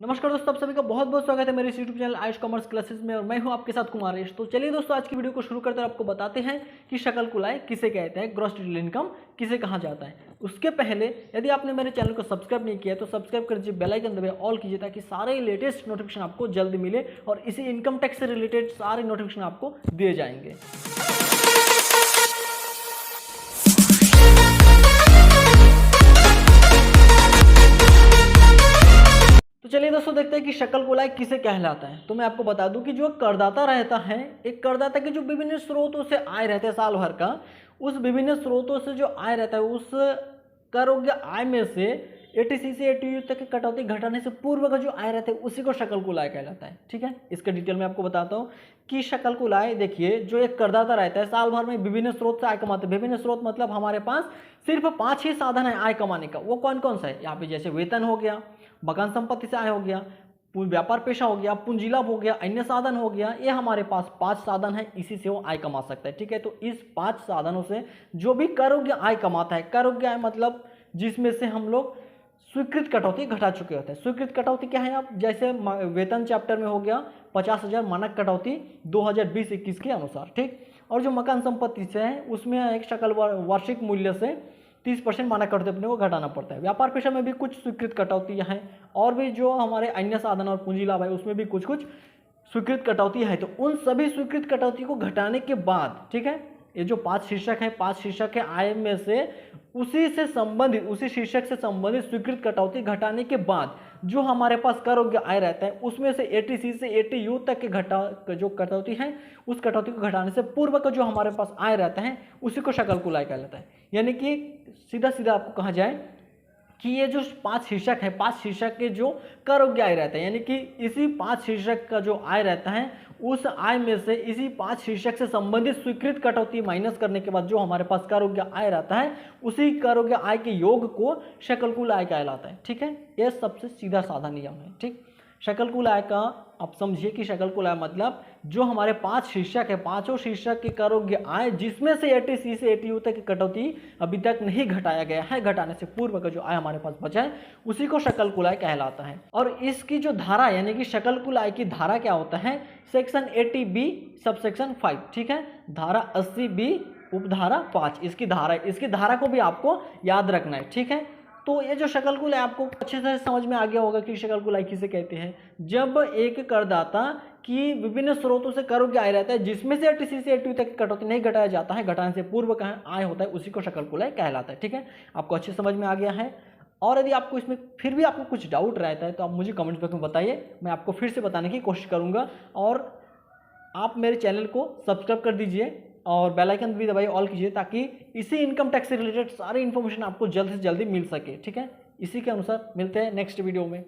नमस्कार दोस्तों, आप सभी का बहुत बहुत स्वागत है मेरे इस YouTube channel Ayush commerce classes में और मैं हूं आपके साथ कुमारेश। तो चलिए दोस्तों, आज की वीडियो को शुरू करते हैं। आपको बताते हैं कि शकल कुलाय किसे कहते हैं, ग्रॉस टोटल इनकम किसे कहा जाता है। उसके पहले यदि आपने मेरे चैनल को सब्सक्राइब नहीं किया तो सब्सक्राइब कर दीजिए, बेल आइकन दबाइए, ऑल कीजिए ताकि सारे लेटेस्ट नोटिफिकेशन आपको जल्दी मिले और इसी इनकम टैक्स से रिलेटेड सारे नोटिफिकेशन आपको दिए जाएंगे। तो चलिए दोस्तों, देखते हैं कि शकल कुलाय किसे कहलाता है। तो मैं आपको बता दूं कि जो करदाता रहता है, एक करदाता के जो विभिन्न स्रोतों से आय रहते हैं साल भर का, उस विभिन्न स्रोतों से जो आय रहता है उस कर योग्य आय में से एटीसी से एटीयू तक की कटौती घटाने से पूर्व का जो आय रहता है उसी को शकल कुलाय कहलाता है। ठीक है, इसका डिटेल में आपको बताता हूँ कि शकल कुलाय, देखिए, जो एक करदाता रहता है साल भर में विभिन्न स्रोत से आय कमाते हैं। विभिन्न स्रोत मतलब हमारे पास सिर्फ 5 ही साधन है आय कमाने का। वो कौन कौन सा है यहाँ पे? जैसे वेतन हो गया, मकान संपत्ति से आय हो गया, व्यापार पेशा हो गया, पूंजी लाभ हो गया, अन्य साधन हो गया। ये हमारे पास 5 साधन है, इसी से वो आय कमा सकता है। ठीक है, तो इस 5 साधनों से जो भी कर योग्य आय कमाता है, कर योग्य आय मतलब जिसमें से हम लोग स्वीकृत कटौती घटा चुके होते हैं। स्वीकृत कटौती क्या है? आप जैसे वेतन चैप्टर में हो गया 50,000 मानक कटौती 2020-21 के अनुसार। ठीक, और जो मकान संपत्ति से है उसमें एक शकल वार्षिक मूल्य से 30% मानक कटौती अपने को घटाना पड़ता है। व्यापार पेशा में भी कुछ स्वीकृत कटौतियाँ हैं और भी जो हमारे अन्य साधन और पूंजी लाभ है उसमें भी कुछ कुछ स्वीकृत कटौती है। तो उन सभी स्वीकृत कटौती को घटाने के बाद, ठीक है, ये जो 5 शीर्षक है, 5 शीर्षक के आय में से उसी से संबंधित, उसी शीर्षक से संबंधित स्वीकृत कटौती घटाने के बाद जो हमारे पास कर योग्य आय रहता है उसमें से एटीसी से एटीयू तक के जो कटौती है उस कटौती को घटाने से पूर्व का जो हमारे पास आय रहता है उसी को शकल कुलाय कहलाता है। यानी कि सीधा सीधा आपको कहा जाए कि ये जो 5 शीर्षक है, 5 शीर्षक के जो कर योग्य आय रहता है, यानी कि इसी 5 शीर्षक का जो आय रहता है उस आय में से इसी 5 शीर्षक से संबंधित स्वीकृत कटौती माइनस करने के बाद जो हमारे पास कर योग्य आय रहता है उसी कर योग्य आय के योग को शकल कुलाय कहलाता है। ठीक है, यह सबसे सीधा साधा नियम है। ठीक, शकल कुलाय का आप समझिए कि शकल कुलाय मतलब जो हमारे 5 शीर्षक है, पांचों शीर्षक के कर योग्य आय जिसमें से एटीसी से एटीयू तक की कटौती अभी तक नहीं घटाया गया है, घटाने से पूर्व का जो आय हमारे पास बचा है उसी को शकल कुलाय कहलाता है। और इसकी जो धारा यानी कि शकल कुलाय की धारा क्या होता है? Section 80B subsection 5। ठीक है, धारा 80B उपधारा 5 इसकी धारा को भी आपको याद रखना है। ठीक है, तो ये जो शकल कुलाय आपको अच्छे से समझ में आ गया होगा कि शकल कुलाय किसे कहते हैं। जब एक करदाता की विभिन्न स्रोतों से कर योग्य आय रहता है जिसमें से एटीसी से एटीयू तक कटौती नहीं घटाया जाता है, घटाने से पूर्व का आय होता है उसी को शकल कुलाय कहलाता है। ठीक है, आपको अच्छे समझ में आ गया है। और यदि आपको इसमें फिर भी आपको कुछ डाउट रहता है तो आप मुझे कमेंट बॉक्स में बताइए, मैं आपको फिर से बताने की कोशिश करूँगा। और आप मेरे चैनल को सब्सक्राइब कर दीजिए और बेल आइकन भी दबाइए, ऑल कीजिए ताकि इसी इनकम टैक्स से रिलेटेड सारी इन्फॉर्मेशन आपको जल्द से जल्दी मिल सके। ठीक है, इसी के अनुसार मिलते हैं नेक्स्ट वीडियो में।